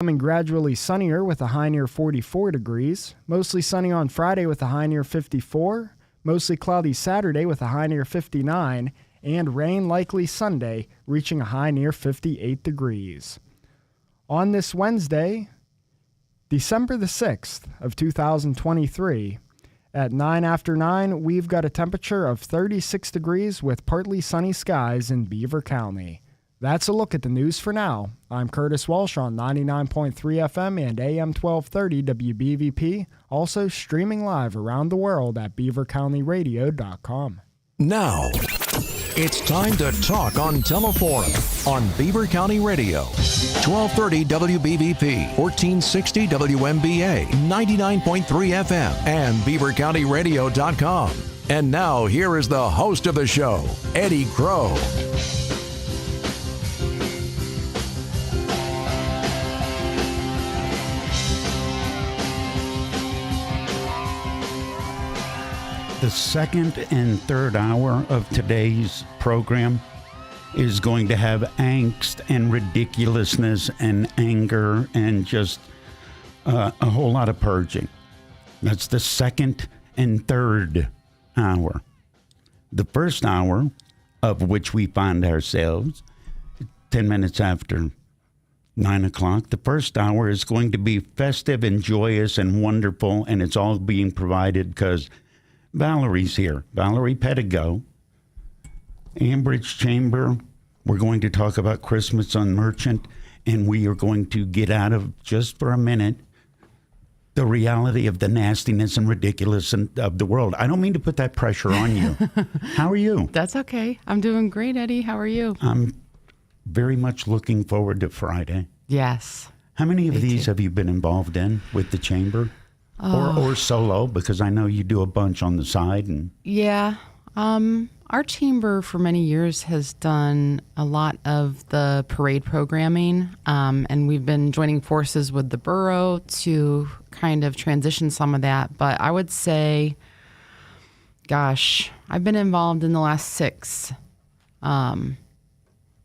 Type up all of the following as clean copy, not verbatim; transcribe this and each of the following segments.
Becoming gradually sunnier with a high near 44 degrees. Mostly sunny on Friday with a high near 54. Mostly cloudy Saturday with a high near 59. And rain likely Sunday, reaching a high near 58 degrees. On this Wednesday, December the 6th of 2023, at 9 after 9, we've got a temperature of 36 degrees with partly sunny skies in Beaver County. That's a look at the news for now. I'm Curtis Walsh on 99.3 FM and AM 1230 WBVP, also streaming live around the world at beavercountyradio.com. Now, it's time to talk on Teleforum on Beaver County Radio. 1230 WBVP, 1460 WMBA, 99.3 FM, and beavercountyradio.com. And now, here is the host of the show, Eddie Crow. The second and third hour of today's program is going to have angst and ridiculousness and anger and just a whole lot of purging. That's the second and third hour. The first hour, of which we find ourselves 10 minutes after 9 o'clock, the first hour is going to be festive and joyous and wonderful, and it's all being provided because Valerie's here. Valerie Pedigo, Ambridge Chamber. We're going to talk about Christmas on Merchant, and we are going to get out of, just for a minute, the reality of the nastiness and ridiculousness of the world. I don't mean to put that pressure on you. How are you? That's okay. I'm doing great, Eddie. How are you? I'm very much looking forward to Friday. Yes. How many of these have you been involved in with the Chamber? Or solo, because I know you do a bunch on the side. And yeah. Our chamber for many years has done a lot of the parade programming, and we've been joining forces with the borough to kind of transition some of that. But I would say, gosh, I've been involved in the last 6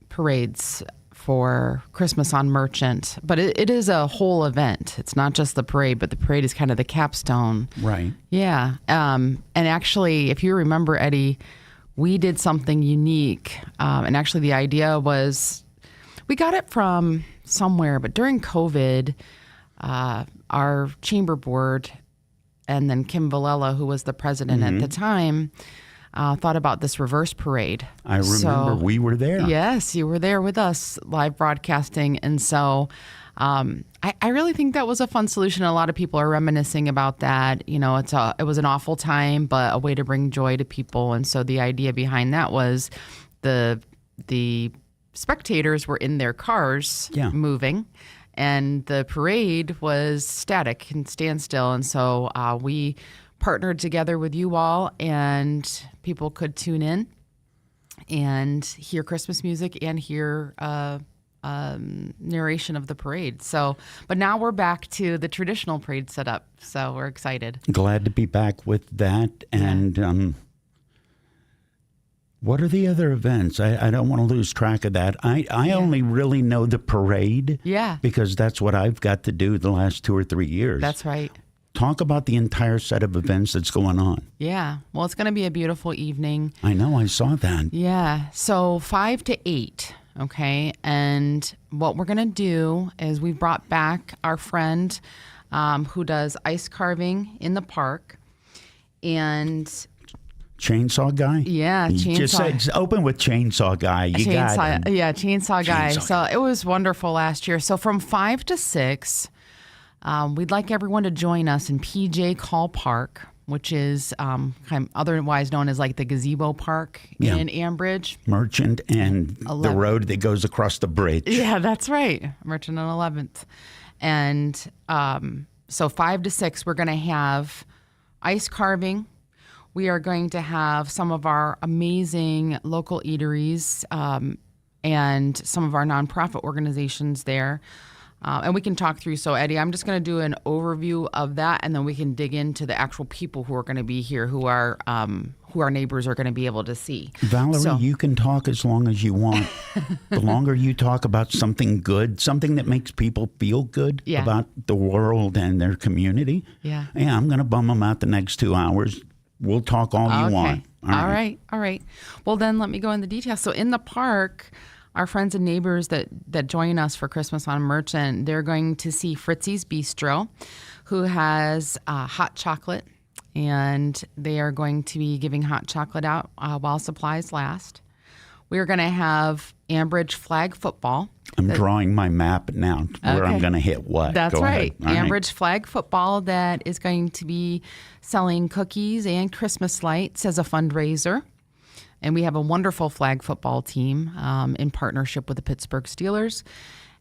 parades for Christmas on Merchant, but it is a whole event. It's not just the parade, but the parade is kind of the capstone. Right. Yeah. And actually, if you remember, Eddie, we did something unique. And actually the idea was, we got it from somewhere, but during COVID, our chamber board and then Kim Valella, who was the president at the time, thought about this reverse parade. I remember we were there. Yes, you were there with us, live broadcasting. And so I really think that was a fun solution. A lot of people are reminiscing about that. You know, it was an awful time, but a way to bring joy to people. And so the idea behind that was the spectators were in their cars moving, and the parade was static and standstill. And so we partnered together with you all, and people could tune in and hear Christmas music and hear narration of the parade. So, but now we're back to the traditional parade setup. So we're excited. Glad to be back with that. And what are the other events? I don't want to lose track of that. I only really know the parade. Yeah. Because that's what I've got to do the last 2 or 3 years. That's right. Talk about the entire set of events that's going on. Yeah. Well, it's going to be a beautiful evening. I know. I saw that. Yeah. So 5 to 8. Okay. And what we're going to do is we've brought back our friend who does ice carving in the park. And Chainsaw Guy? Yeah, Chainsaw. Just say, open with Chainsaw Guy. You got him. Yeah, Chainsaw Guy. So it was wonderful last year. So from 5 to 6, we'd like everyone to join us in PJ Call Park, which is kind of otherwise known as like the Gazebo Park in Ambridge. Merchant and 11th. The road that goes across the bridge. Yeah, that's right. Merchant and 11th. And so 5 to 6, we're going to have ice carving. We are going to have some of our amazing local eateries and some of our nonprofit organizations there. And we can talk through. So, Eddie, I'm just going to do an overview of that, and then we can dig into the actual people who are going to be here, who are who our neighbors are going to be able to see. Valerie, So- you can talk as long as you want. The longer you talk about something good, something that makes people feel good Yeah. about the world and their community, Yeah. I'm going to bum them out the next 2 hours. We'll talk all you want. All right. Well, then let me go into details. So in the park, our friends and neighbors that join us for Christmas on Merchant, they're going to see Fritzy's Bistro, who has hot chocolate, and they are going to be giving hot chocolate out while supplies last. We're going to have Ambridge flag football. I'm drawing my map now where I'm Okay. going to hit what. That's Go right. ahead. All Ambridge flag football that is going to be selling cookies and Christmas lights as a fundraiser. And we have a wonderful flag football team in partnership with the Pittsburgh Steelers.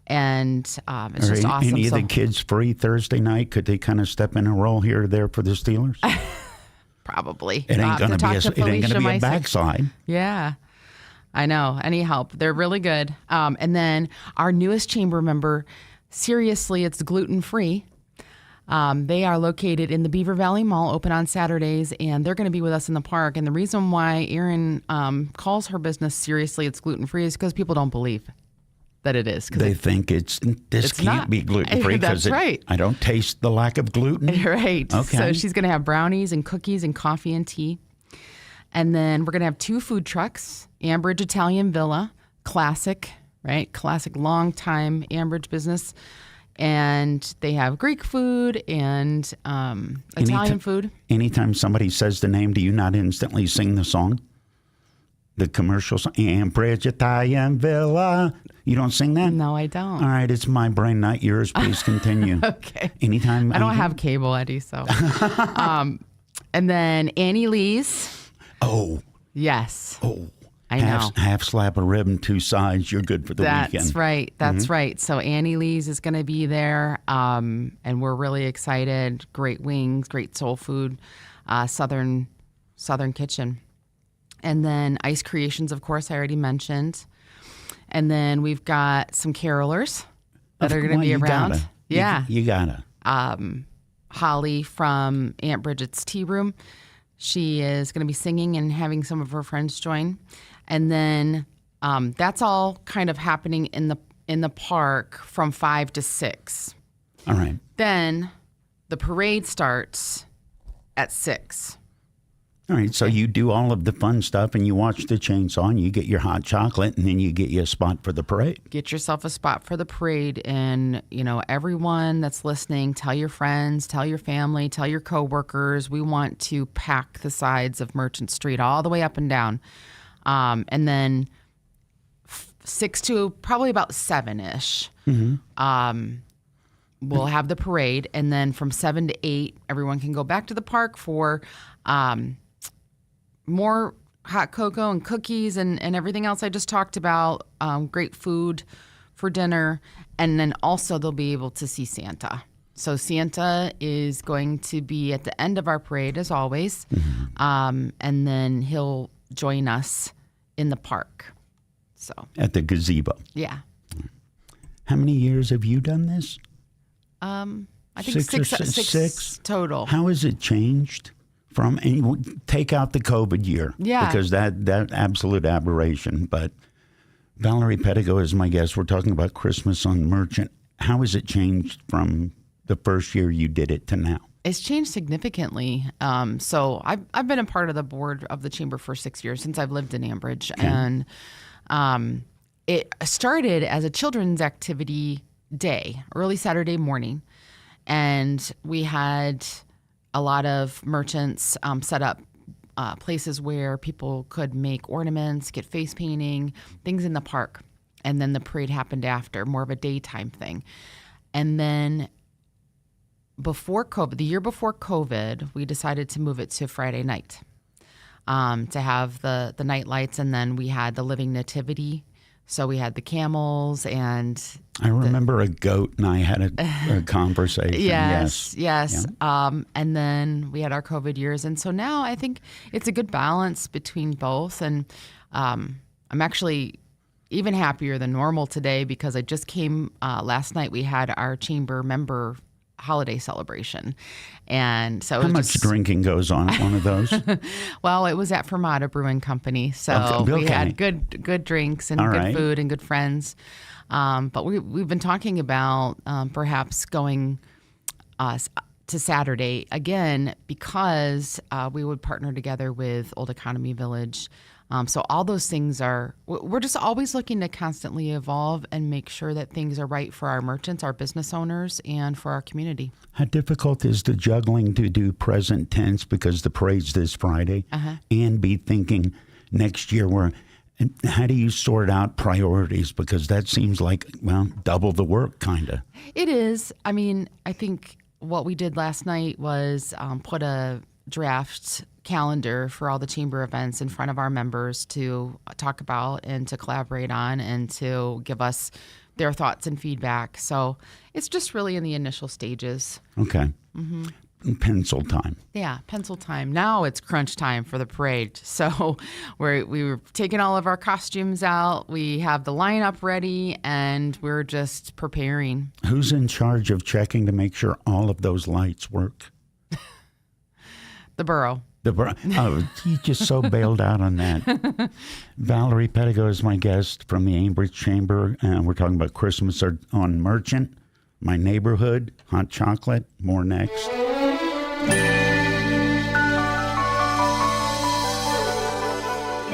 And it's Are just awesome. any of So the kids free Thursday night? Could they kind of step in a role here or there for the Steelers? probably. It I'll ain't have going to to talk be to a Felicia, my backside. Yeah, I know. Any help? They're really good. And then our newest chamber member, seriously, it's gluten-free. They are located in the Beaver Valley Mall, open on Saturdays, and they're going to be with us in the park. And the reason why Erin calls her business Seriously It's Gluten-Free is because people don't believe that it is. 'Cause They think this it's can't not. be gluten-free That's right. I don't taste the lack of gluten. Right. Okay. So she's going to have brownies and cookies and coffee and tea. And then we're going to have 2 food trucks, Ambridge Italian Villa, classic, right? Classic, long-time Ambridge business. And they have Greek food and Italian food. Anytime somebody says the name, do you not instantly sing the song? The commercial song, Ambridge Italian Villa. You don't sing that? No, I don't. All right, it's my brain, not yours. Please continue. Okay. Anytime. I don't have cable, Eddie, so. And then Annie Lee's. Oh, Yes. I half, know. half slap of rib and 2 sides. You're good for the That's weekend. right. That's right. So Annie Lee's is going to be there, and we're really excited. Great wings, great soul food, Southern kitchen, and then Ice Creations. Of course, I already mentioned, and then we've got some carolers that are going to be you around. Gotta. Yeah, You gotta. Holly from Aunt Bridget's Tea Room. She is going to be singing and having some of her friends join. And then that's all kind of happening in the park from 5 to 6. All right. Then the parade starts at 6. All right. So you do all of the fun stuff and you watch the chainsaw and you get your hot chocolate and then you get you a spot for the parade. Get yourself a spot for the parade, and everyone that's listening, tell your friends, tell your family, tell your coworkers. We want to pack the sides of Merchant Street all the way up and down, and then 6 to probably about 7ish. We'll have the parade, and then from 7 to 8, everyone can go back to the park for more hot cocoa and cookies and everything else I just talked about, great food for dinner, and then also they'll be able to see Santa. So Santa is going to be at the end of our parade, as always, and then he'll join us in the park. So At the gazebo. yeah, How many years have you done this? I think 6 or six total. How has it changed? Take out the COVID year, Yeah. because that absolute aberration. But Valerie Pedigo is my guest. We're talking about Christmas on Merchant. How has it changed from the first year you did it to now? It's changed significantly. So I've been a part of the board of the chamber for 6 years since I've lived in Ambridge, and it started as a children's activity day, early Saturday morning, and we had a lot of merchants set up places where people could make ornaments, get face painting, things in the park. And then the parade happened after, more of a daytime thing. And then before COVID, the year before COVID, we decided to move it to Friday night to have the night lights. And then we had the living nativity. So we had the camels and I remember a goat and I had a conversation. Yes. Yeah. And then we had our COVID years. And so now I think it's a good balance between both. And I'm actually even happier than normal today because I just came last night. We had our chamber member holiday celebration. And so How much drinking goes on at one of those? Well, it was at Fermata Brewing Company. So we had good drinks and good food and good friends. But we've been talking about perhaps going to Saturday again, because we would partner together with Old Economy Village. So all those things we're just always looking to constantly evolve and make sure that things are right for our merchants, our business owners, and for our community. How difficult is the juggling to do present tense, because the parade's this Friday, and be thinking next year how do you sort out priorities? Because that seems like, double the work, kind of. It is. I mean, I think what we did last night was put a draft calendar for all the chamber events in front of our members to talk about and to collaborate on and to give us their thoughts and feedback. So it's just really in the initial stages. Okay. Pencil time. Yeah, pencil time. Now it's crunch time for the parade. So we were taking all of our costumes out. We have the lineup ready, and we're just preparing. Who's in charge of checking to make sure all of those lights work? The borough. Oh, you just so bailed out on that. Valerie Pedigo is my guest from the Ambridge Chamber, and we're talking about Christmas on Merchant, my neighborhood, hot chocolate. More next.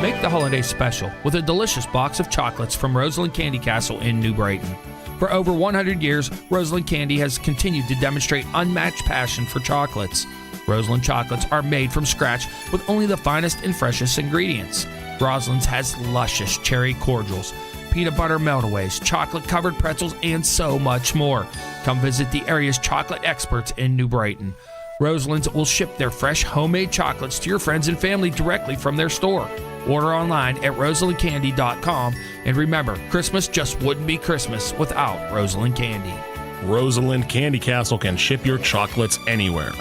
Make the holiday special with a delicious box of chocolates from Roseland Candy Castle in New Brighton. For over 100 years, Roseland Candy has continued to demonstrate unmatched passion for chocolates. Roseland chocolates are made from scratch with only the finest and freshest ingredients. Roseland's has luscious cherry cordials, peanut butter meltaways, chocolate-covered pretzels, and so much more. Come visit the area's chocolate experts in New Brighton. Roseland's will ship their fresh homemade chocolates to your friends and family directly from their store. Order online at roselandcandy.com. And remember, Christmas just wouldn't be Christmas without Roseland Candy. Roseland Candy Castle can ship your chocolates anywhere.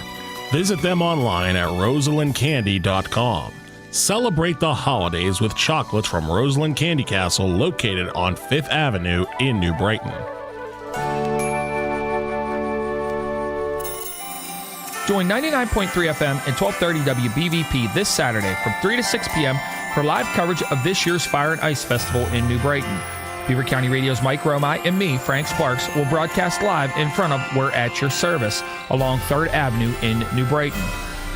Visit them online at roselandcandy.com. Celebrate the holidays with chocolates from Roseland Candy Castle, located on 5th Avenue in New Brighton. Join 99.3 FM and 1230 WBVP this Saturday from 3 to 6 p.m. for live coverage of this year's Fire and Ice Festival in New Brighton. Beaver County Radio's Mike Romai and me, Frank Sparks, will broadcast live in front of We're at Your Service along 3rd Avenue in New Brighton.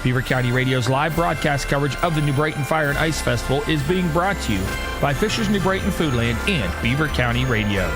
Beaver County Radio's live broadcast coverage of the New Brighton Fire and Ice Festival is being brought to you by Fisher's New Brighton Foodland and Beaver County Radio.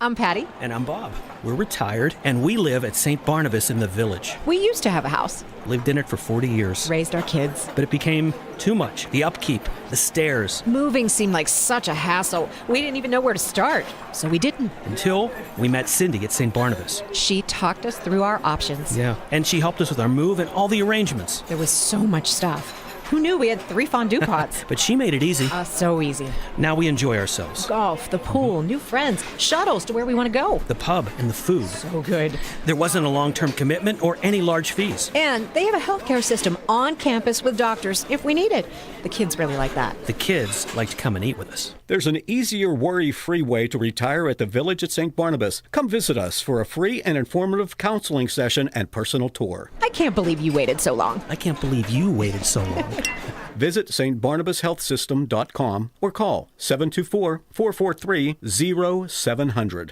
I'm Patty. And I'm Bob. We're retired, and we live at St. Barnabas in the Village. We used to have a house. Lived in it for 40 years. Raised our kids. But it became too much. The upkeep, the stairs. Moving seemed like such a hassle. We didn't even know where to start, so we didn't. Until we met Cindy at St. Barnabas. She talked us through our options. Yeah, and she helped us with our move and all the arrangements. There was so much stuff. Who knew we had 3 fondue pots? But she made it easy. So easy. Now we enjoy ourselves. Golf, the pool, new friends, shuttles to where we want to go. The pub and the food. So good. There wasn't a long-term commitment or any large fees. And they have a healthcare system on campus with doctors if we need it. The kids really like that. The kids like to come and eat with us. There's an easier, worry-free way to retire at the Village at St. Barnabas. Come visit us for a free and informative counseling session and personal tour. I can't believe you waited so long. I can't believe you waited so long. Visit stbarnabashealthsystem.com or call 724-443-0700.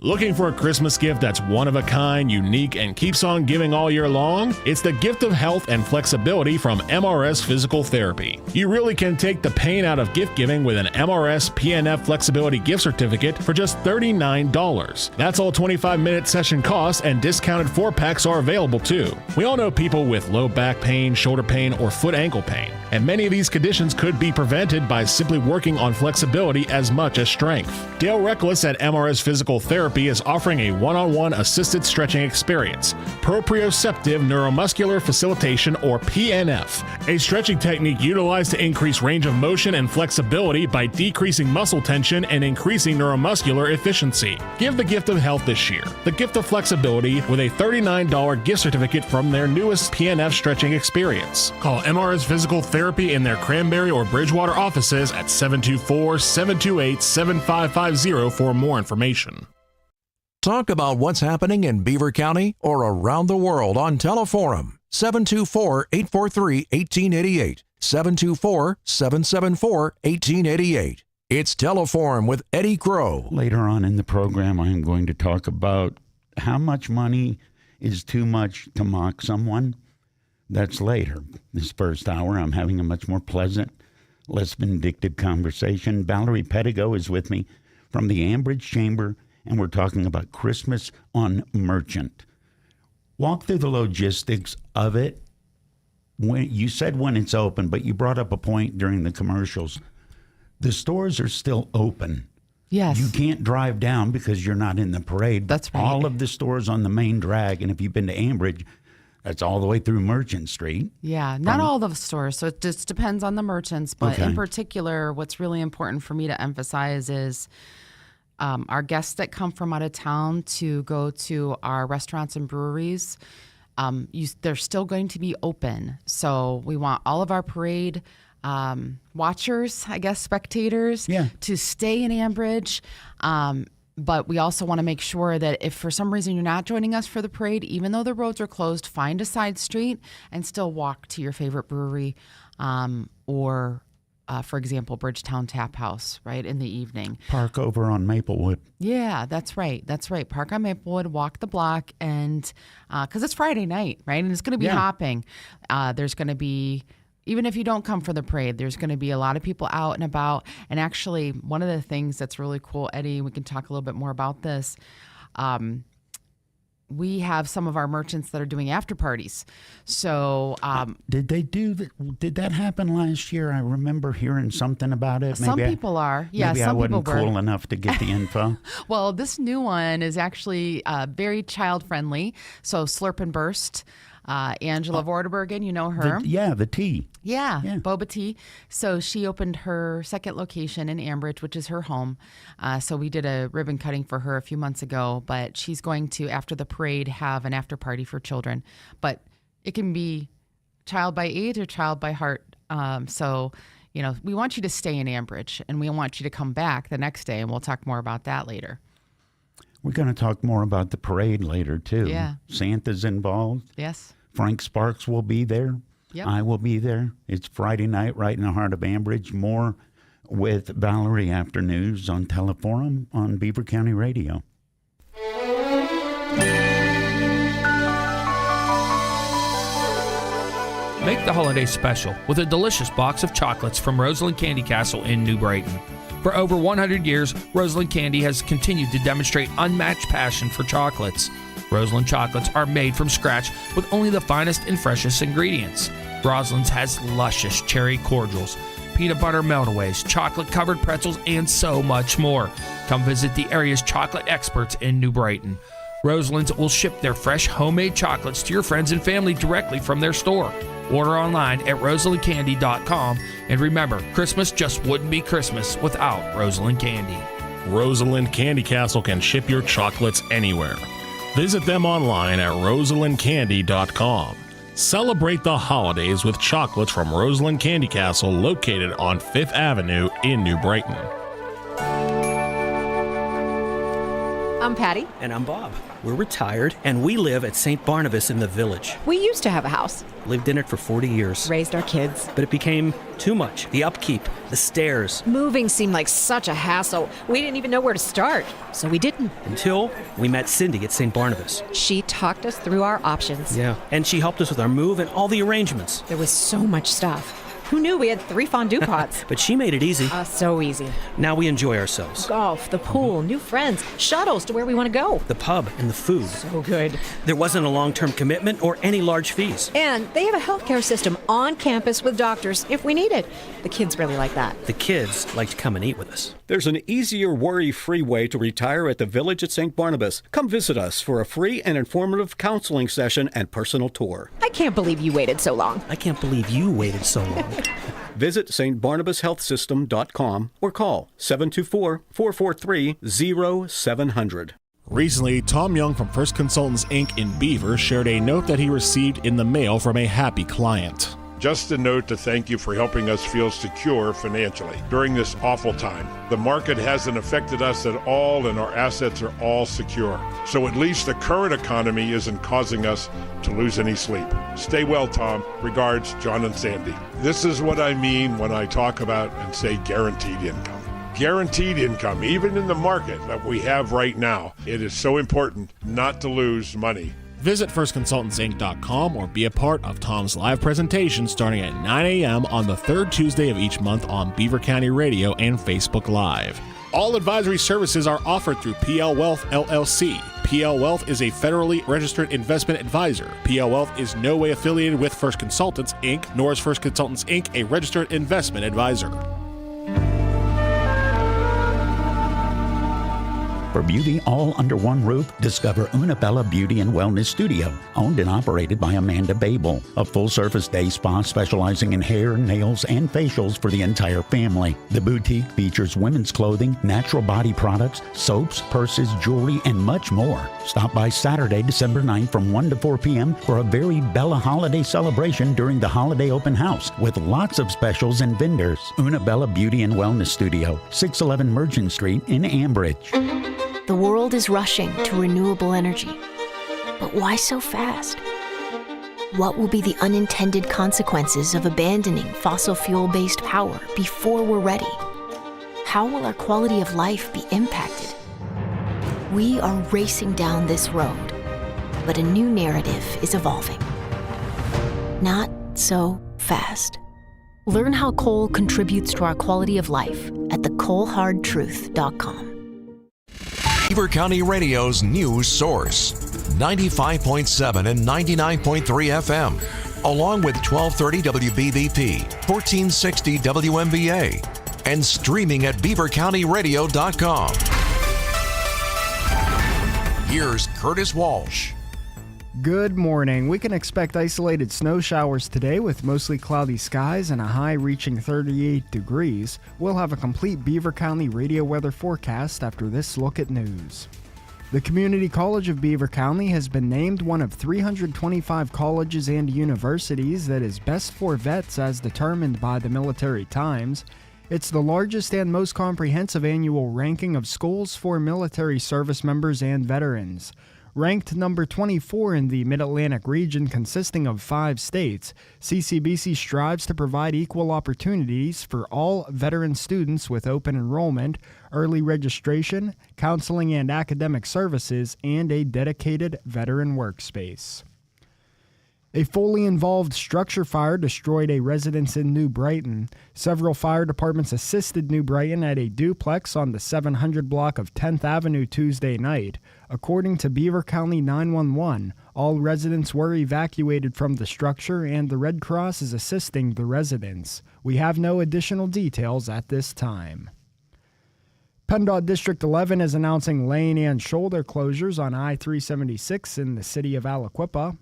Looking for a Christmas gift that's one of a kind, unique, and keeps on giving all year long? It's the gift of health and flexibility from MRS Physical Therapy. You really can take the pain out of gift giving with an MRS PNF Flexibility Gift Certificate for just $39. That's all 25-minute session costs, and discounted 4-packs are available too. We all know people with low back pain, shoulder pain, or foot ankle pain, and many of these conditions could be prevented by simply working on flexibility as much as strength. Dale Reckless at MRS Physical Therapy is offering a one-on-one assisted stretching experience, proprioceptive neuromuscular facilitation, or PNF, a stretching technique utilized to increase range of motion and flexibility by decreasing muscle tension and increasing neuromuscular efficiency. Give the gift of health this year, the gift of flexibility, with a $39 gift certificate from their newest PNF stretching experience. Call MRS Physical Therapy Therapy in their Cranberry or Bridgewater offices at 724-728-7550 for more information. Talk about what's happening in Beaver County or around the world on Teleforum. 724-843-1888. 724-774-1888. It's Teleforum with Eddie Crow. Later on in the program, I am going to talk about how much money is too much to mock someone. That's later. This first hour, I'm having a much more pleasant, less vindictive conversation. Valerie Pedigo is with me from the Ambridge Chamber, and we're talking about Christmas on Merchant. Walk through the logistics of it. When you said when it's open, but you brought up a point during the commercials. The stores are still open. Yes. You can't drive down because you're not in the parade. That's right. All of the stores on the main drag, and if you've been to Ambridge, that's all the way through Merchant Street. Yeah, not all the stores. So it just depends on the merchants. But in particular, what's really important for me to emphasize is our guests that come from out of town to go to our restaurants and breweries, they're still going to be open. So we want all of our parade watchers, I guess, spectators, to stay in Ambridge. But we also want to make sure that if for some reason you're not joining us for the parade, even though the roads are closed, find a side street and still walk to your favorite brewery or, for example, Bridgetown Tap House, right, in the evening. Park over on Maplewood. Yeah, that's right. That's right. Park on Maplewood, walk the block, and because it's Friday night, right, and it's going to be hopping. There's going to be... Even if you don't come for the parade, there's going to be a lot of people out and about. And actually, one of the things that's really cool, Eddie, we can talk a little bit more about this. We have some of our merchants that are doing after parties. So did they do that? Did that happen last year? I remember hearing something about it. Some people are. Yeah, maybe some I wasn't people were cool enough to get the info. Well, this new one is actually very child friendly. So Slurp and Burst. Angela Vorderbergen, you know her. The tea. Yeah, Boba Tea. So she opened her second location in Ambridge, which is her home. So we did a ribbon cutting for her a few months ago, but she's going to, after the parade, have an after party for children. But it can be child by age or child by heart. So, you know, we want you to stay in Ambridge, and we want you to come back the next day, and we'll talk more about that later. We're going to talk more about the parade later, too. Yeah. Santa's involved. Yes. Frank Sparks will be there. Yep. I will be there. It's Friday night right in the heart of Ambridge. More with Valerie after news on Teleforum on Beaver County Radio. Make the holiday special with a delicious box of chocolates from Roseland Candy Castle in New Brighton. For over 100 years, Roseland Candy has continued to demonstrate unmatched passion for chocolates. Roseland chocolates are made from scratch with only the finest and freshest ingredients. Roseland's has luscious cherry cordials, peanut butter meltaways, chocolate-covered pretzels, and so much more. Come visit the area's chocolate experts in New Brighton. Roseland's will ship their fresh homemade chocolates to your friends and family directly from their store. Order online at roselandcandy.com. And remember, Christmas just wouldn't be Christmas without Roseland Candy. Roseland Candy Castle can ship your chocolates anywhere. Visit them online at roselandcandy.com. Celebrate the holidays with chocolates from Roseland Candy Castle, located on 5th Avenue in New Brighton. I'm Patty. And I'm Bob. We're retired, and we live at St. Barnabas in the Village. We used to have a house. Lived in it for 40 years. Raised our kids. But it became too much. The upkeep, the stairs. Moving seemed like such a hassle. We didn't even know where to start, so we didn't. Until we met Cindy at St. Barnabas. She talked us through our options. Yeah, and she helped us with our move and all the arrangements. There was so much stuff. Who knew we had 3 fondue pots? But she made it easy. So easy. Now we enjoy ourselves. Golf, the pool, new friends, shuttles to where we want to go. The pub and the food. So good. There wasn't a long-term commitment or any large fees. And they have a healthcare system on campus with doctors if we need it. The kids really like that. The kids like to come and eat with us. There's an easier, worry-free way to retire at the Village at St. Barnabas. Come visit us for a free and informative counseling session and personal tour. I can't believe you waited so long. I can't believe you waited so long. Visit stbarnabashealthsystem.com or call 724-443-0700. Recently, Tom Young from First Consultants, Inc. in Beaver shared a note that he received in the mail from a happy client. Just a note to thank you for helping us feel secure financially during this awful time. The market hasn't affected us at all, and our assets are all secure. So at least the current economy isn't causing us to lose any sleep. Stay well, Tom. Regards, John and Sandy. This is what I mean when I talk about and say guaranteed income. Guaranteed income, even in the market that we have right now. It is so important not to lose money. Visit firstconsultantsinc.com or be a part of Tom's live presentation starting at 9 a.m. on the third Tuesday of each month on Beaver County Radio and Facebook Live. All advisory services are offered through PL Wealth, LLC. PL Wealth is a federally registered investment advisor. PL Wealth is no way affiliated with First Consultants, Inc., nor is First Consultants, Inc. a registered investment advisor. For beauty all under one roof, discover Unabella Beauty and Wellness Studio, owned and operated by Amanda Babel, a full-service day spa specializing in hair, nails, and facials for the entire family. The boutique features women's clothing, natural body products, soaps, purses, jewelry, and much more. Stop by Saturday, December 9th from 1 to 4 p.m. for a very Bella holiday celebration during the holiday open house with lots of specials and vendors. Unabella Beauty and Wellness Studio, 611 Merchant Street in Ambridge. The world is rushing to renewable energy. But why so fast? What will be the unintended consequences of abandoning fossil fuel-based power before we're ready? How will our quality of life be impacted? We are racing down this road, but a new narrative is evolving. Not so fast. Learn how coal contributes to our quality of life at thecoalhardtruth.com. Beaver County Radio's news source, 95.7 and 99.3 FM, along with 1230 WBVP, 1460 WMBA, and streaming at beavercountyradio.com. Here's Curtis Walsh. Good morning. We can expect isolated snow showers today with mostly cloudy skies and a high reaching 38 degrees. We'll have a complete Beaver County radio weather forecast after this look at news. The Community College of Beaver County has been named one of 325 colleges and universities that is best for vets as determined by the Military Times. It's the largest and most comprehensive annual ranking of schools for military service members and veterans. Ranked number 24 in the Mid-Atlantic region consisting of 5 states, CCBC strives to provide equal opportunities for all veteran students with open enrollment, early registration, counseling and academic services, and a dedicated veteran workspace. A fully involved structure fire destroyed a residence in New Brighton. Several fire departments assisted New Brighton at a duplex on the 700 block of 10th Avenue Tuesday night. According to Beaver County 911, all residents were evacuated from the structure and the Red Cross is assisting the residents. We have no additional details at this time. PennDOT District 11 is announcing lane and shoulder closures on I-376 in the city of Aliquippa.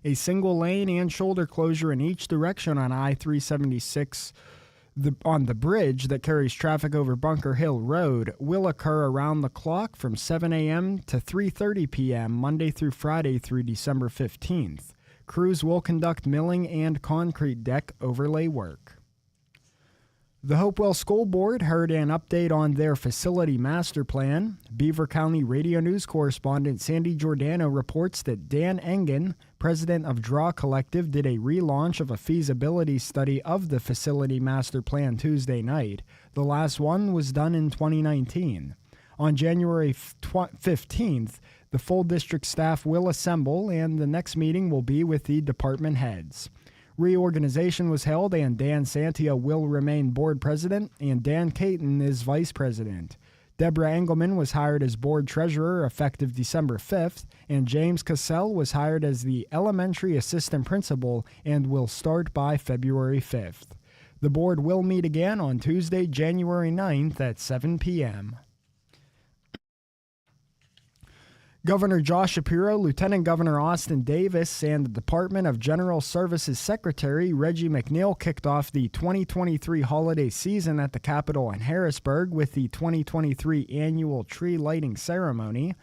A single lane and shoulder closure in each direction on I-376 on the bridge that carries traffic over Bunker Hill Road will occur around the clock from 7 a.m. to 3:30 p.m. Monday through Friday through December 15th. Crews will conduct milling and concrete deck overlay work. The Hopewell School Board heard an update on their facility master plan. Beaver County Radio News correspondent Sandy Giordano reports that Dan Engen, president of Draw Collective, did a relaunch of a feasibility study of the facility master plan Tuesday night. The last one was done in 2019. On January 15th, the full district staff will assemble, and the next meeting will be with the department heads. Reorganization was held, and Dan Santia will remain board president, and Dan Caton is vice president. Deborah Engelman was hired as board treasurer effective December 5th, and James Cassell was hired as the elementary assistant principal and will start by February 5th. The board will meet again on Tuesday, January 9th at 7 p.m. Governor Josh Shapiro, Lieutenant Governor Austin Davis, and the Department of General Services Secretary Reggie McNeil kicked off the 2023 holiday season at the Capitol in Harrisburg with the 2023 annual tree lighting ceremony.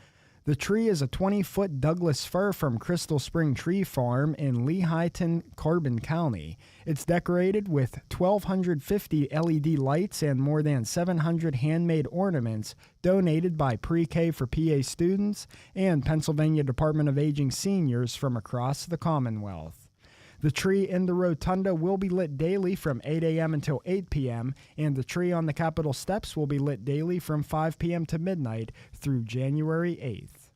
The tree is a 20-foot Douglas fir from Crystal Spring Tree Farm in Lehighton, Carbon County. It's decorated with 1,250 LED lights and more than 700 handmade ornaments donated by Pre-K for PA students and Pennsylvania Department of Aging seniors from across the Commonwealth. The tree in the rotunda will be lit daily from 8 a.m. until 8 p.m., and the tree on the Capitol steps will be lit daily from 5 p.m. to midnight through January 8th.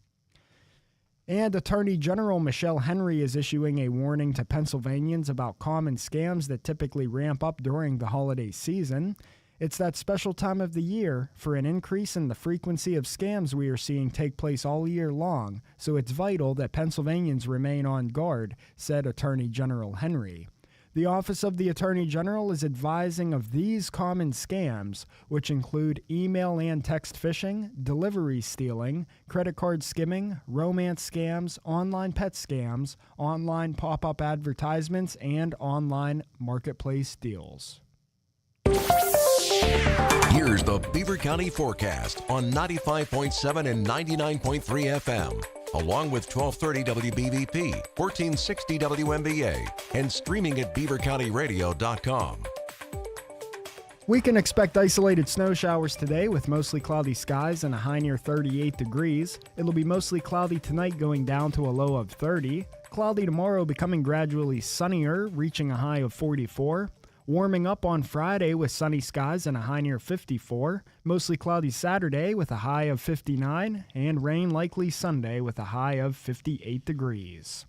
And Attorney General Michelle Henry is issuing a warning to Pennsylvanians about common scams that typically ramp up during the holiday season. It's that special time of the year for an increase in the frequency of scams we are seeing take place all year long, so it's vital that Pennsylvanians remain on guard, said Attorney General Henry. The Office of the Attorney General is advising of these common scams, which include email and text phishing, delivery stealing, credit card skimming, romance scams, online pet scams, online pop-up advertisements, and online marketplace deals. Here's the Beaver County forecast on 95.7 and 99.3 FM, along with 1230 WBVP, 1460 WMBA, and streaming at beavercountyradio.com. We can expect isolated snow showers today with mostly cloudy skies and a high near 38 degrees. It'll be mostly cloudy tonight, going down to a low of 30. Cloudy tomorrow, becoming gradually sunnier, reaching a high of 44. Warming up on Friday with sunny skies and a high near 54. Mostly cloudy Saturday with a high of 59. And rain likely Sunday with a high of 58 degrees.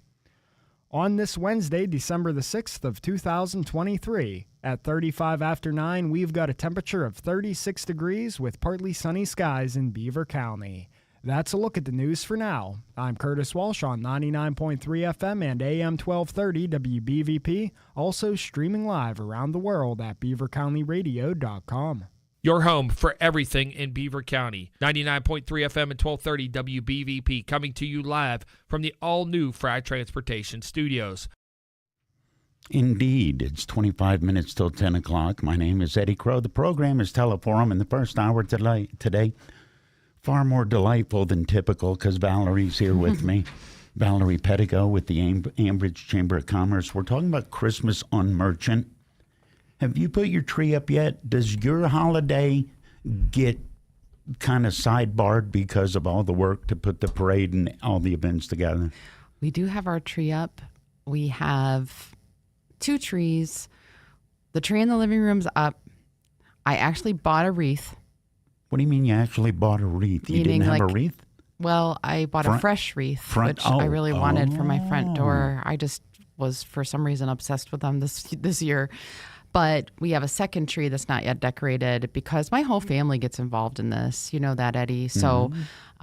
On this Wednesday, December the 6th of 2023, at 35 after 9, we've got a temperature of 36 degrees with partly sunny skies in Beaver County. That's a look at the news for now. I'm Curtis Walsh on 99.3 FM and AM 1230 WBVP, also streaming live around the world at beavercountyradio.com. Your home for everything in Beaver County. 99.3 FM and 1230 WBVP, coming to you live from the all-new Fry Transportation Studios. Indeed, it's 25 minutes till 10 o'clock. My name is Eddie Crow. The program is Teleforum, and the first hour today, far more delightful than typical because Valerie's here with me. Valerie Pedigo with the Ambridge Chamber of Commerce. We're talking about Christmas on Merchant. Have you put your tree up yet? Does your holiday get kind of sidebarred because of all the work to put the parade and all the events together? We do have our tree up. We have 2 trees. The tree in the living room's up. I actually bought a wreath. What do you mean you actually bought a wreath? You didn't have a wreath? Well, I bought a fresh wreath, which I really wanted for my front door. I just was, for some reason, obsessed with them this year. But we have a second tree that's not yet decorated because my whole family gets involved in this. You know that, Eddie. So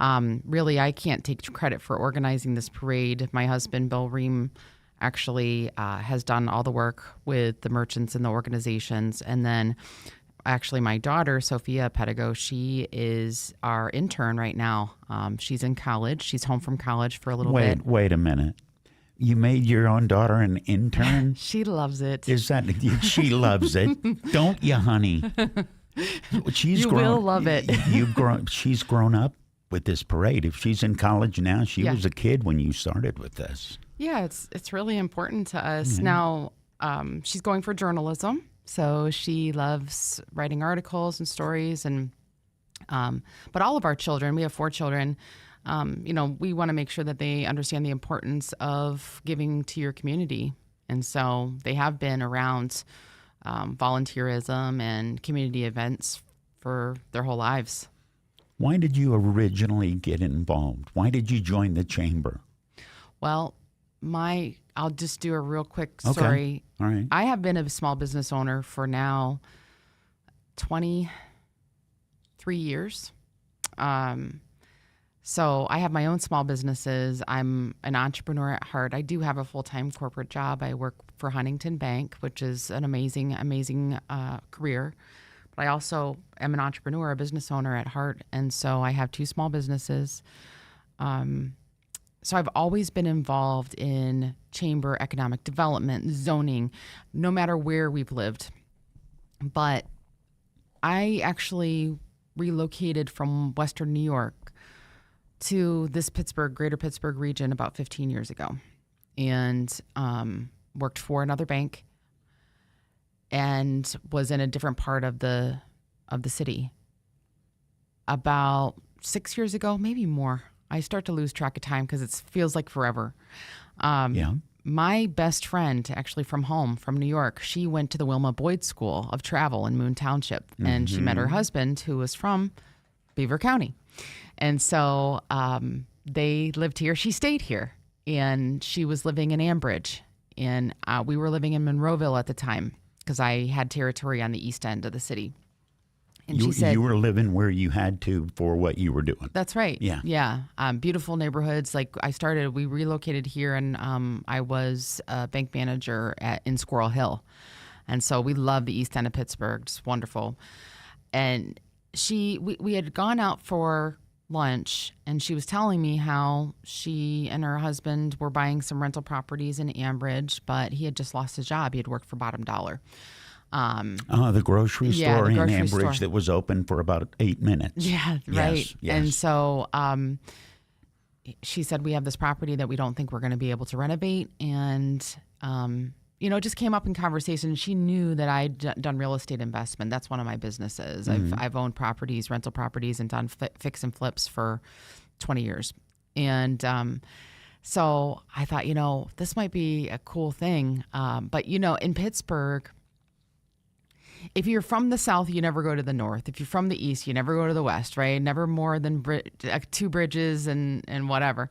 really, I can't take credit for organizing this parade. My husband, Bill Ream, actually has done all the work with the merchants and the organizations. And then actually my daughter, Sophia Pedigo, she is our intern right now. She's in college. She's home from college for a little bit. Wait a minute. You made your own daughter an intern? She loves it. Is that she loves it? Don't you, honey? You will love it. She's grown up with this parade. If she's in college now, she was a kid when you started with this. Yeah, it's really important to us. Now, she's going for journalism, so she loves writing articles and stories. And but all of our children, we have 4 children. We want to make sure that they understand the importance of giving to your community. And so they have been around volunteerism and community events for their whole lives. Why did you originally get involved? Why did you join the chamber? Well, I'll just do a real quick story. All right. I have been a small business owner for now 23 years. So I have my own small businesses. I'm an entrepreneur at heart. I do have a full-time corporate job. I work for Huntington Bank, which is an amazing career. But I also am an entrepreneur, a business owner at heart. And so I have 2 small businesses. So I've always been involved in chamber economic development, zoning, no matter where we've lived. But I actually relocated from Western New York to this greater Pittsburgh region about 15 years ago and worked for another bank and was in a different part of the city. About 6 years ago, maybe more, I start to lose track of time because it feels like forever. My best friend, actually from home, from New York, she went to the Wilma Boyd School of Travel in Moon Township, and she met her husband, who was from Beaver County. And so they lived here. She stayed here, and she was living in Ambridge, and we were living in Monroeville at the time because I had territory on the east end of the city. And she said, you were living where you had to for what you were doing. That's right. Yeah. Yeah. Beautiful neighborhoods. Like we relocated here, and I was a bank manager in Squirrel Hill. And so we love the east end of Pittsburgh. Just wonderful. And we had gone out for lunch, and she was telling me how she and her husband were buying some rental properties in Ambridge, but he had just lost his job. He had worked for Bottom Dollar. The grocery store in Ambridge that was open for about 8 minutes. Yeah, right. Yes. And so she said, we have this property that we don't think we're going to be able to renovate. And, it just came up in conversation. She knew that I'd done real estate investment. That's one of my businesses. I've owned properties, rental properties, and done fix and flips for 20 years. And so I thought, this might be a cool thing. But, in Pittsburgh, if you're from the south, you never go to the north. If you're from the east, you never go to the west, right? Never more than 2 bridges and whatever,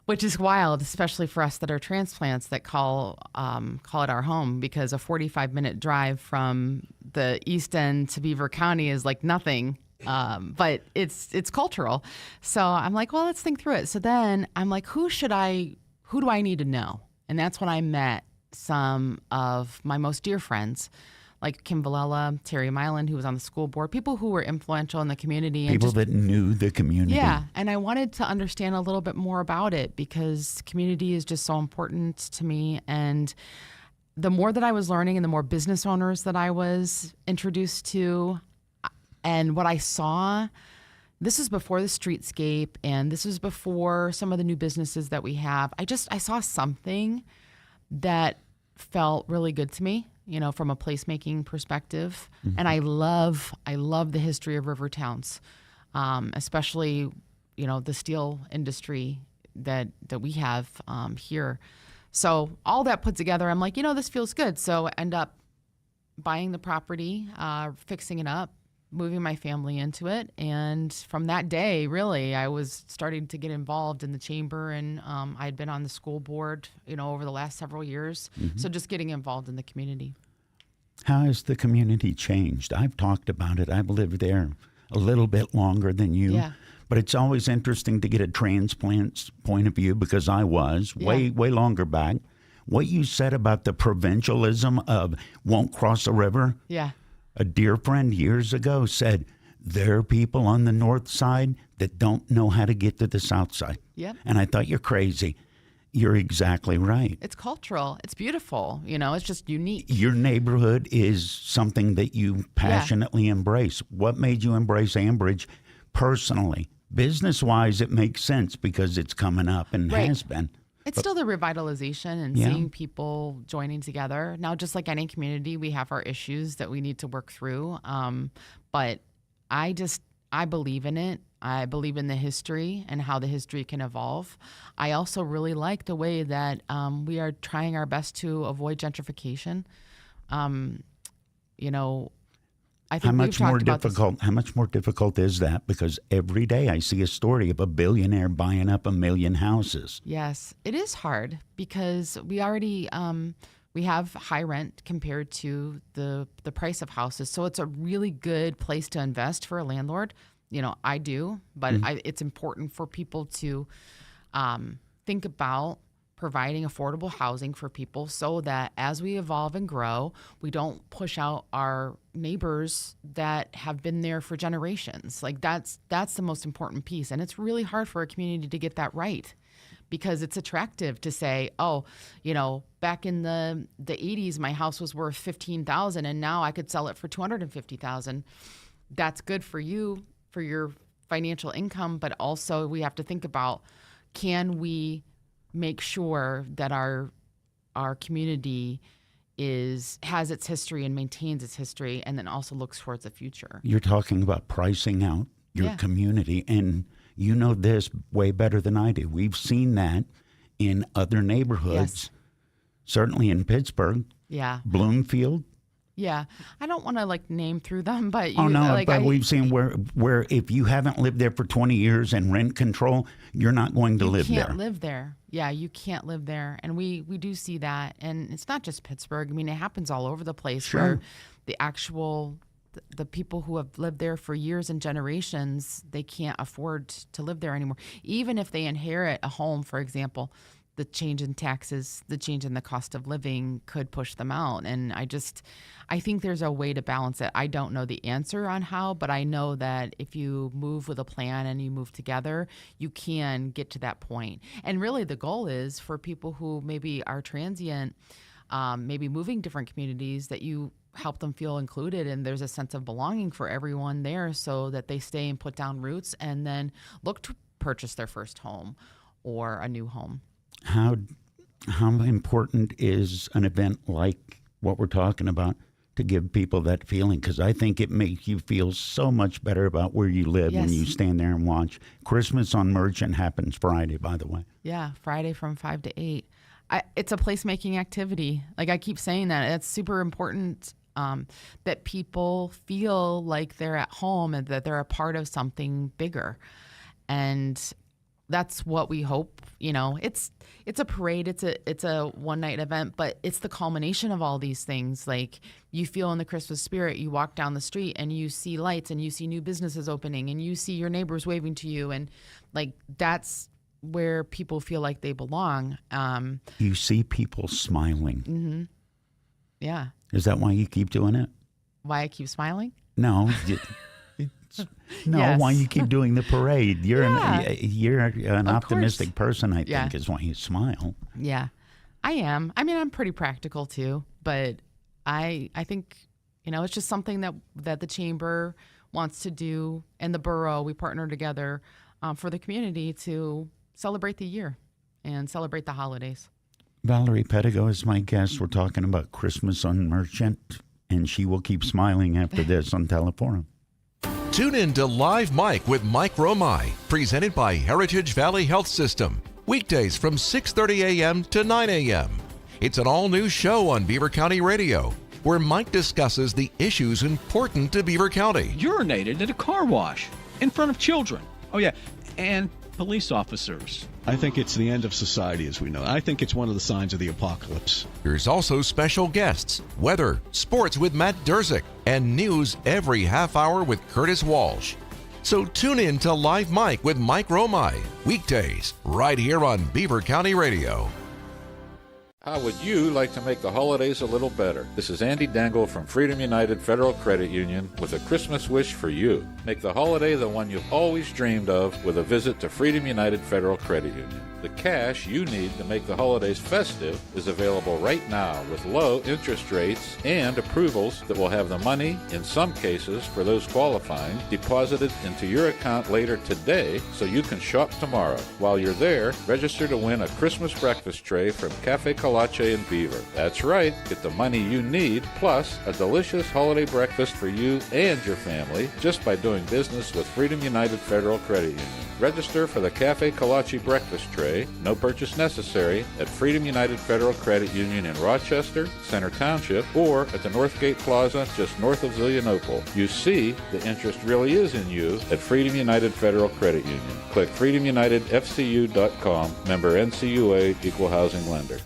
which is wild, especially for us that are transplants that call it our home, because a 45-minute drive from the east end to Beaver County is like nothing. But it's cultural. So I'm like, well, let's think through it. So then I'm like, who do I need to know? And that's when I met some of my most dear friends, like Kim Valella, Terry Milan, who was on the school board, people who were influential in the community. People that knew the community. Yeah, and I wanted to understand a little bit more about it because community is just so important to me. And the more that I was learning and the more business owners that I was introduced to and what I saw, this was before the streetscape and this was before some of the new businesses that we have. I saw something that felt really good to me, from a placemaking perspective. Mm-hmm. And I love the history of river towns, especially, the steel industry that we have here. So all that put together, I'm like, this feels good. So I end up buying the property, fixing it up, moving my family into it. And from that day, really, I was starting to get involved in the chamber, and I'd been on the school board, over the last several years. Mm-hmm. So just getting involved in the community. How has the community changed? I've talked about it. I've lived there a little bit longer than you. Yeah. But it's always interesting to get a transplant's point of view, because I was way longer back. What you said about the provincialism of won't cross a river. Yeah. A dear friend years ago said, there are people on the north side that don't know how to get to the south side. Yep. And I thought, you're crazy. You're exactly right. It's cultural. It's beautiful. It's just unique. Your neighborhood is something that you passionately embrace. What made you embrace Ambridge personally? Business-wise, it makes sense because it's coming up and has been. It's still the revitalization and seeing people joining together. Now, just like any community, we have our issues that we need to work through. But I believe in it. I believe in the history and how the history can evolve. I also really like the way that we are trying our best to avoid gentrification. I think how much more difficult is that? Because every day I see a story of a billionaire buying up 1 million houses. Yes, it is hard because we already we have high rent compared to the price of houses. So it's a really good place to invest for a landlord. I do, but it's important for people to think about providing affordable housing for people so that as we evolve and grow, we don't push out our neighbors that have been there for generations. Like that's the most important piece. And it's really hard for a community to get that right, because it's attractive to say, back in the 80s, my house was worth $15,000 and now I could sell it for $250,000. That's good for you, for your financial income, but also we have to think about, can we make sure that our community has its history and maintains its history, and then also looks towards the future. You're talking about pricing out your community, and you know this way better than I do. We've seen that in other neighborhoods, certainly in Pittsburgh. Yeah. Bloomfield. Yeah. I don't want to name through them, but we've seen where if you haven't lived there for 20 years and rent control, you're not going to live there. You can't live there. Yeah, you can't live there. And we do see that. And it's not just Pittsburgh. I mean, it happens all over the place where the people who have lived there for years and generations, they can't afford to live there anymore. Even if they inherit a home, for example, the change in taxes, the change in the cost of living could push them out. And I think there's a way to balance it. I don't know the answer on how, but I know that if you move with a plan and you move together, you can get to that point. And really the goal is for people who maybe are transient, maybe moving different communities, that you help them feel included and there's a sense of belonging for everyone there so that they stay and put down roots and then look to purchase their first home or a new home. How important is an event like what we're talking about to give people that feeling? Because I think it makes you feel so much better about where you live when you stand there and watch. Christmas on Merchant happens Friday, by the way. Yeah, Friday from 5 to 8. It's a placemaking activity. I keep saying that. It's super important that people feel like they're at home and that they're a part of something bigger. And that's what we hope. It's a parade, it's a one night event, but it's the culmination of all these things. You feel in the Christmas spirit, you walk down the street and you see lights and you see new businesses opening and you see your neighbors waving to you, and that's where people feel like they belong. You see people smiling. Mm-hmm. Yeah. Is that why you keep doing it? Why I keep smiling? No. Why you keep doing the parade? You're an optimistic person, I think, is why you smile. Yeah, I am. I mean, I'm pretty practical too, but I think it's just something that the chamber wants to do, and the borough, we partner together for the community to celebrate the year and celebrate the holidays. Valerie Pedigo is my guest. We're talking about Christmas on Merchant, and she will keep smiling after this on Teleforum. Tune in to Live Mike with Mike Romai, presented by Heritage Valley Health System. Weekdays from 6:30 a.m. to 9 a.m. It's an all-new show on Beaver County Radio, where Mike discusses the issues important to Beaver County. Urinated at a car wash in front of children. Oh, yeah. And police officers. I think it's the end of society as we know. I think it's one of the signs of the apocalypse. There's also special guests, weather, sports with Matt Durzik, and news every half hour with Curtis Walsh. So tune in to Live Mike with Mike Romai, weekdays, right here on Beaver County Radio. How would you like to make the holidays a little better? This is Andy Dangle from Freedom United Federal Credit Union with a Christmas wish for you. Make the holiday the one you've always dreamed of with a visit to Freedom United Federal Credit Union. The cash you need to make the holidays festive is available right now with low interest rates and approvals that will have the money, in some cases for those qualifying, deposited into your account later today so you can shop tomorrow. While you're there, register to win a Christmas breakfast tray from Cafe Colache in Beaver. That's right, get the money you need plus a delicious holiday breakfast for you and your family just by doing business with Freedom United Federal Credit Union. Register for the Cafe Colache breakfast tray, no purchase necessary, at Freedom United Federal Credit Union in Rochester, Center Township, or at the Northgate Plaza just north of Zelienople. You see, the interest really is in you at Freedom United Federal Credit Union. Click freedomunitedfcu.com, member NCUA, equal housing lender.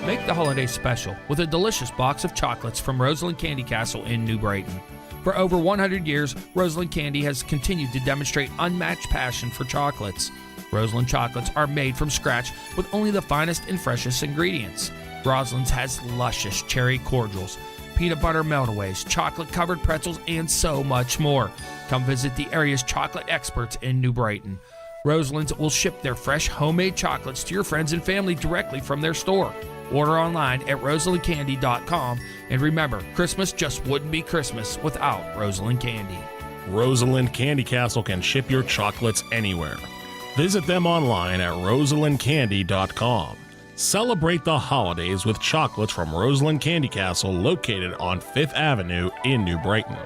Make the holiday special with a delicious box of chocolates from Roseland Candy Castle in New Brighton. For over 100 years, Roseland Candy has continued to demonstrate unmatched passion for chocolates. Roseland chocolates are made from scratch with only the finest and freshest ingredients. Roseland's has luscious cherry cordials, peanut butter meltaways, chocolate-covered pretzels, and so much more. Come visit the area's chocolate experts in New Brighton. Roseland's will ship their fresh homemade chocolates to your friends and family directly from their store. Order online at roselandcandy.com. And remember, Christmas just wouldn't be Christmas without Roseland Candy. Rosalind Candy Castle can ship your chocolates anywhere. Visit them online at roselandcandy.com. Celebrate the holidays with chocolates from Roseland Candy Castle, located on 5th Avenue in New Brighton.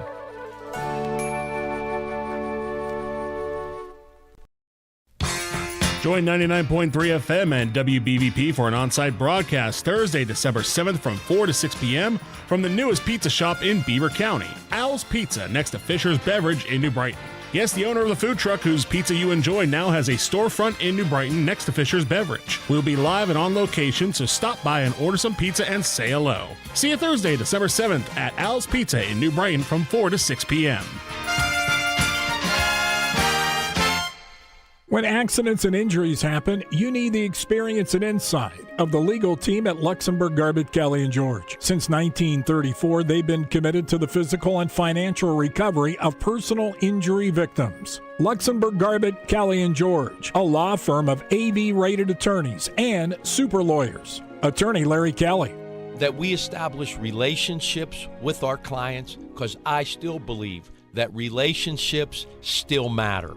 Join 99.3 FM and WBVP for an on-site broadcast Thursday, December 7th from 4 to 6 p.m. from the newest pizza shop in Beaver County, Al's Pizza, next to Fisher's Beverage in New Brighton. Yes, the owner of the food truck whose pizza you enjoy now has a storefront in New Brighton next to Fisher's Beverage. We'll be live and on location, so stop by and order some pizza and say hello. See you Thursday, December 7th at Al's Pizza in New Brighton from 4 to 6 p.m. When accidents and injuries happen, you need the experience and insight of the legal team at Luxembourg, Garbett, Kelly & George. Since 1934, they've been committed to the physical and financial recovery of personal injury victims. Luxembourg, Garbett, Kelly & George, a law firm of AV-rated attorneys and super lawyers. Attorney Larry Kelly. That we establish relationships with our clients, because I still believe that relationships still matter.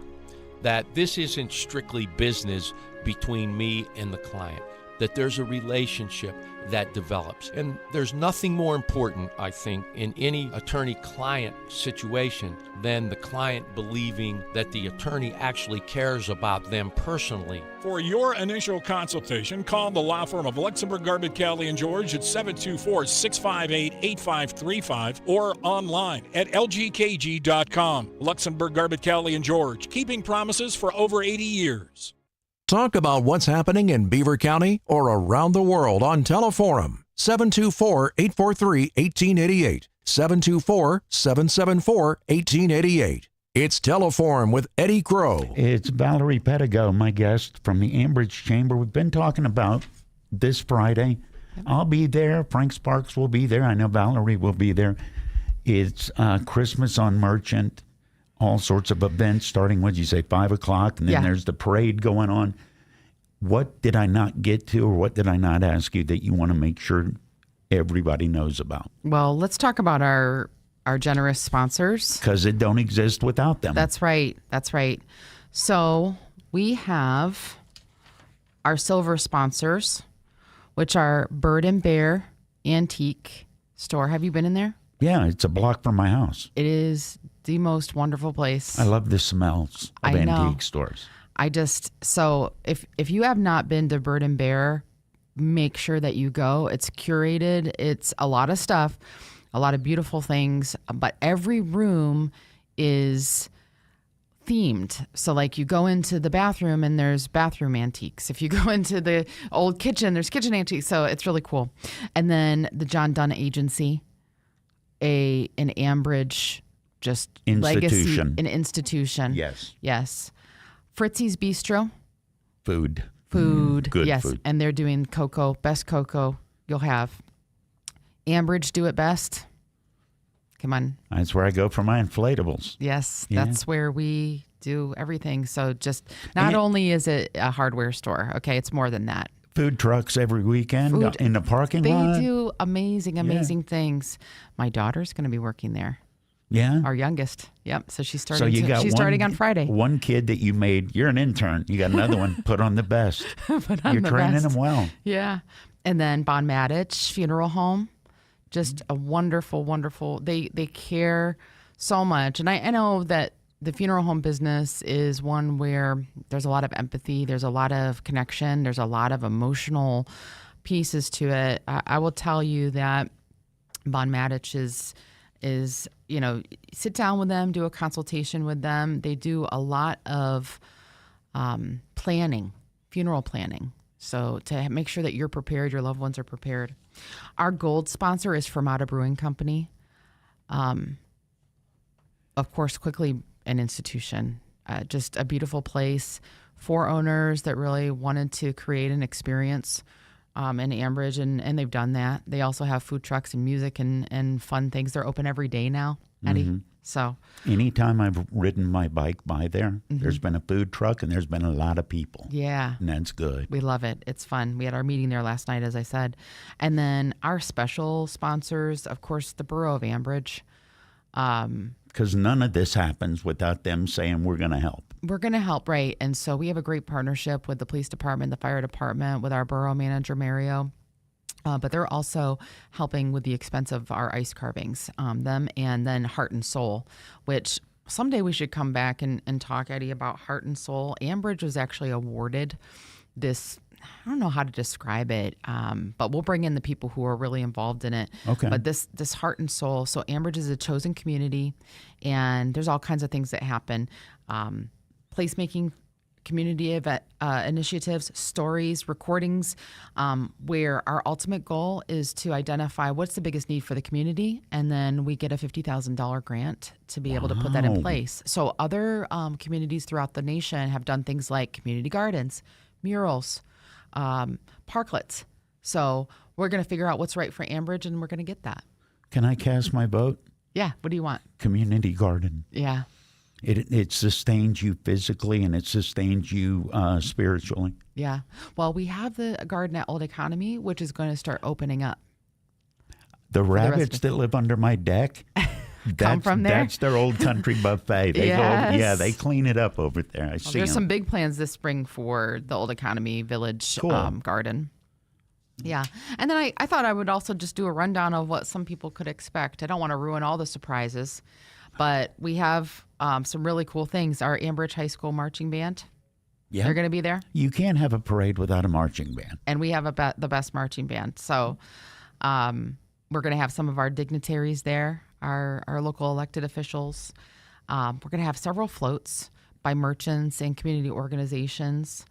That this isn't strictly business between me and the client, that there's a relationship that develops. And there's nothing more important, I think, in any attorney-client situation than the client believing that the attorney actually cares about them personally. For your initial consultation, call the law firm of Luxembourg, Garbett, Kelly & George at 724-658-8535 or online at lgkg.com. Luxembourg, Garbett, Kelly & George, keeping promises for over 80 years. Talk about what's happening in Beaver County or around the world on Teleforum. 724-843-1888. 724-774-1888. It's Teleforum with Eddie Crow. It's Valerie Pedigo, my guest from the Ambridge Chamber. We've been talking about this Friday. I'll be there. Frank Sparks will be there. I know Valerie will be there. It's Christmas on Merchant. All sorts of events starting, what'd you say, 5 o'clock? And then there's the parade going on. What did I not get to, or what did I not ask you that you want to make sure everybody knows about? Well, let's talk about our generous sponsors. Because it don't exist without them. That's right. That's right. So we have our silver sponsors, which are Bird and Bear Antique Store. Have you been in there? Yeah, it's a block from my house. It is the most wonderful place. I love the smells of antique stores. So if you have not been to Bird and Bear, make sure that you go. It's curated. It's a lot of stuff, a lot of beautiful things, but every room is themed. So like you go into the bathroom and there's bathroom antiques. If you go into the old kitchen, there's kitchen antiques. So it's really cool. And then the John Dunn Agency, an Ambridge just legacy, an institution. Yes. Fritzy's Bistro. Food. Good yes. Food. And they're doing cocoa, best cocoa you'll have. Ambridge do it best. Come on. That's where I go for my inflatables. Yes, that's where we do everything. So just not only is it a hardware store, okay, it's more than that. Food trucks every weekend in the parking lot. They do amazing things. My daughter's going to be working there. Yeah. Our youngest. Yep. So she's starting. She's starting on Friday. One kid that you made, you're an intern. You got another one. Put on the best. You're training them well. Yeah. And then Bon Madich Funeral Home, just a wonderful. They care so much, and I know that the funeral home business is one where there's a lot of empathy, there's a lot of connection, there's a lot of emotional pieces to it. I will tell you that Bon Madich is sit down with them, do a consultation with them. They do a lot of planning, funeral planning. So to make sure that you're prepared, your loved ones are prepared. Our gold sponsor is Fermata Brewing Company. Of course, quickly an institution, just a beautiful place. 4 owners that really wanted to create an experience in Ambridge, and they've done that. They also have food trucks and music and fun things. They're open every day now, Eddie. So anytime I've ridden my bike by there, there's been a food truck and there's been a lot of people. Yeah. And that's good. We love it. It's fun. We had our meeting there last night, as I said. And then our special sponsors, of course, the Borough of Ambridge. Because none of this happens without them saying we're going to help. We're going to help, right? And so we have a great partnership with the police department, the fire department, with our borough manager, Mario. But they're also helping with the expense of our ice carvings, them, and then Heart and Soul, which someday we should come back and talk, Eddie, about Heart and Soul. Ambridge was actually awarded this, I don't know how to describe it, but we'll bring in the people who are really involved in it. Okay. But this Heart and Soul, so Ambridge is a chosen community, and there's all kinds of things that happen. Placemaking, community event, initiatives, stories, recordings, where our ultimate goal is to identify what's the biggest need for the community, and then we get a $50,000 grant to be able to put that in place. So other communities throughout the nation have done things like community gardens, murals, parklets. So we're going to figure out what's right for Ambridge, and we're going to get that. Can I cast my vote? Yeah. What do you want? Community garden. Yeah. It sustains you physically and it sustains you spiritually. Yeah. Well, we have the garden at Old Economy, which is going to start opening up. The rabbits that live under my deck, come from there? That's their old country buffet. They Yes. they clean it up over there. I see There's them. some big plans this spring for the Old Economy Village garden. Yeah. And then I thought I would also just do a rundown of what some people could expect. I don't want to ruin all the surprises, but we have some really cool things. Our Ambridge High School marching band, they're going to be there. You can't have a parade without a marching band. And we have the best marching band. So we're going to have some of our dignitaries there, our local elected officials. We're going to have several floats by merchants and community organizations.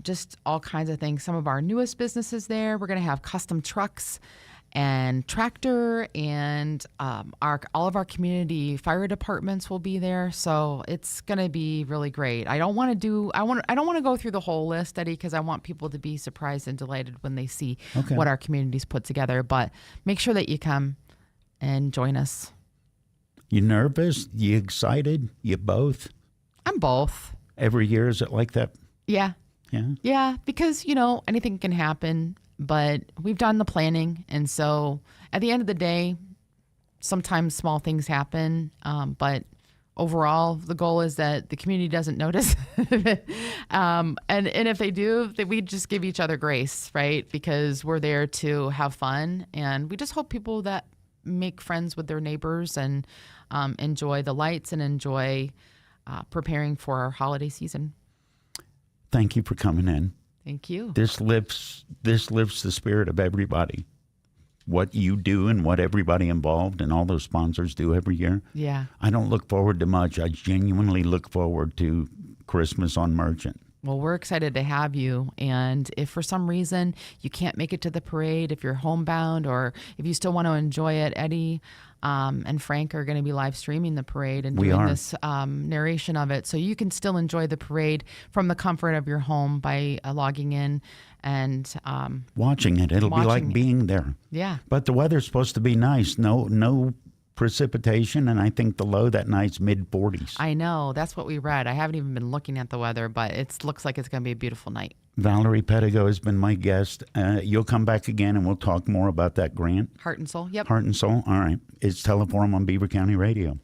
Just all kinds of things. Some of our newest businesses there. We're going to have custom trucks and tractor, and all of our community fire departments will be there. So it's going to be really great. I don't want to go through the whole list, Eddie, because I want people to be surprised and delighted when they see what our community's put together. But make sure that you come and join us. You nervous? You excited? You both? I'm both. Every year, is it like that? Yeah. Yeah. Yeah, because, anything can happen. But we've done the planning, and so at the end of the day, sometimes small things happen, but overall, the goal is that the community doesn't notice. And if they do, that we just give each other grace, right? Because we're there to have fun, and we just hope people that make friends with their neighbors and enjoy the lights and enjoy preparing for our holiday season. Thank you for coming in. Thank you. This lifts the spirit of everybody. What you do and what everybody involved and all those sponsors do every year. Yeah. I don't look forward to much. I genuinely look forward to Christmas on Merchant. Well, we're excited to have you. And if for some reason you can't make it to the parade, if you're homebound or if you still want to enjoy it, Eddie and Frank are going to be live streaming the parade and doing this narration of it. So you can still enjoy the parade from the comfort of your home by logging in and watching it. It'll be like being there. Yeah. But the weather's supposed to be nice. No precipitation, and I think the low that night's mid-40s. I know. That's what we read. I haven't even been looking at the weather, but it looks like it's going to be a beautiful night. Valerie Pedigo has been my guest. You'll come back again, and we'll talk more about that grant. Heart and Soul, yep. Heart and Soul, all right. It's Teleforum on Beaver County Radio.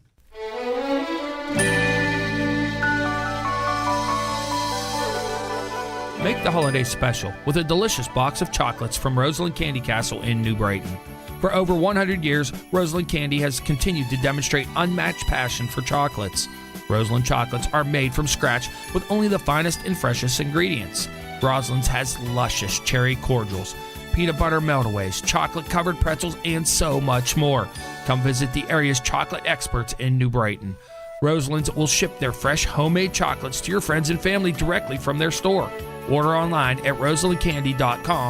Make the holiday special with a delicious box of chocolates from Roseland Candy Castle in New Brighton. For over 100 years, Roseland Candy has continued to demonstrate unmatched passion for chocolates. Roseland chocolates are made from scratch with only the finest and freshest ingredients. Roseland's has luscious cherry cordials, peanut butter meltaways, chocolate-covered pretzels, and so much more. Come visit the area's chocolate experts in New Brighton. Roseland's will ship their fresh homemade chocolates to your friends and family directly from their store. Order online at roselandcandy.com